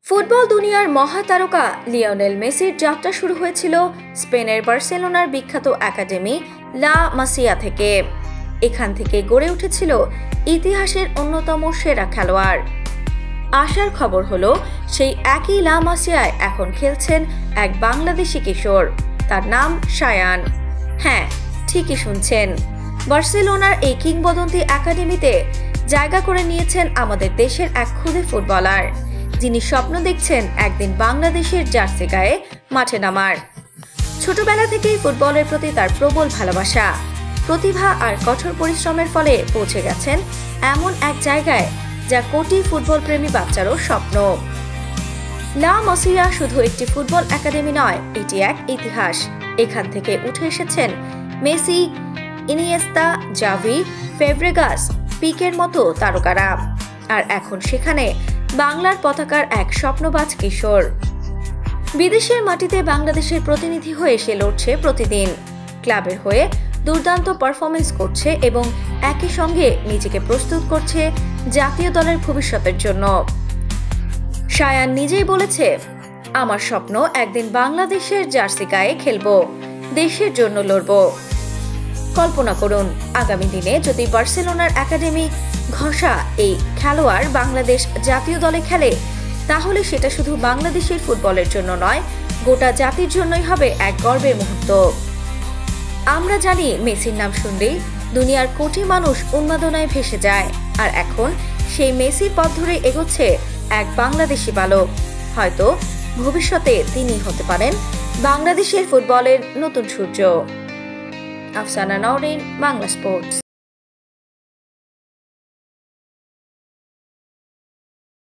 Football দুনিয়ার মহাতারকা Lionel মেসির যাত্রা শুরু হয়েছিল স্পেনের বার্সেলোনার বিখ্যাত একাডেমি লা মাসিয়া থেকে। এখান থেকে গড়ে উঠেছিল ইতিহাসের অন্যতম সেরা খেলোয়াড়। আশার খবর হলো সেই একই লা মাসিয়ায় এখন খেলছেন এক বাংলাদেশি কিশোর, তার নাম শায়ান। হ্যাঁ, ঠিকই শুনছেন, বার্সেলোনার এই কিংবদন্তি একাডেমিতে জায়গা করে নিয়েছেন আমাদের দেশের এক ক্ষুদে ফুটবলার, যিনি স্বপ্ন দেখছেন একদিন বাংলাদেশের জার্সি গায়ে মাঠে নামার। ছোটবেলা থেকেই ফুটবলের প্রতি তার প্রবল ভালোবাসা, প্রতিভা আর কঠোর পরিশ্রমের ফলে পৌঁছে গেছেন এমন এক জায়গায় যা কোটি ফুটবল প্রেমী বাচ্চারও স্বপ্ন। লা মাসিয়া শুধু একটি ফুটবল একাডেমি নয়, এটি এক ইতিহাস। এখান থেকে উঠে এসেছেন মেসি, ইনিয়েস্তা, জাভি, ফেব্রেগাস, পিকের মতো তারকারা। আর এখন সেখানে বাংলার পতাকার এক স্বপ্নবাজ কিশোর। বিদেশের মাটিতে বাংলাদেশের প্রতিনিধি হয়ে সে লড়ছে প্রতিদিন, ক্লাবের হয়ে দুর্দান্ত পারফরমেন্স করছে এবং একই সঙ্গে নিজেকে প্রস্তুত করছে জাতীয় দলের ভবিষ্যতের জন্য। শায়ান নিজেই বলেছে, আমার স্বপ্ন একদিন বাংলাদেশের জার্সি গায়ে খেলবো, দেশের জন্য লড়বো। কল্পনা করুন, আগামী দিনে যদি বার্সেলোনার একাডেমি ঘষা এই খেলোয়াড় বাংলাদেশ জাতীয় দলে খেলে, তাহলে সেটা শুধু বাংলাদেশের ফুটবলের জন্য নয়, গোটা জাতির জন্যই হবে এক গর্বের মুহূর্ত। আমরা জানি মেসির নাম শুনলেই দুনিয়ার কোটি মানুষ উন্মাদনায় ভেসে যায়, আর এখন সেই মেসির পথ ধরে এগোচ্ছে এক বাংলাদেশি বালক। হয়তো ভবিষ্যতে তিনি হতে পারেন বাংলাদেশের ফুটবলের নতুন সূর্য। আফসানা নওরিন, বাংলা স্পোর্টস।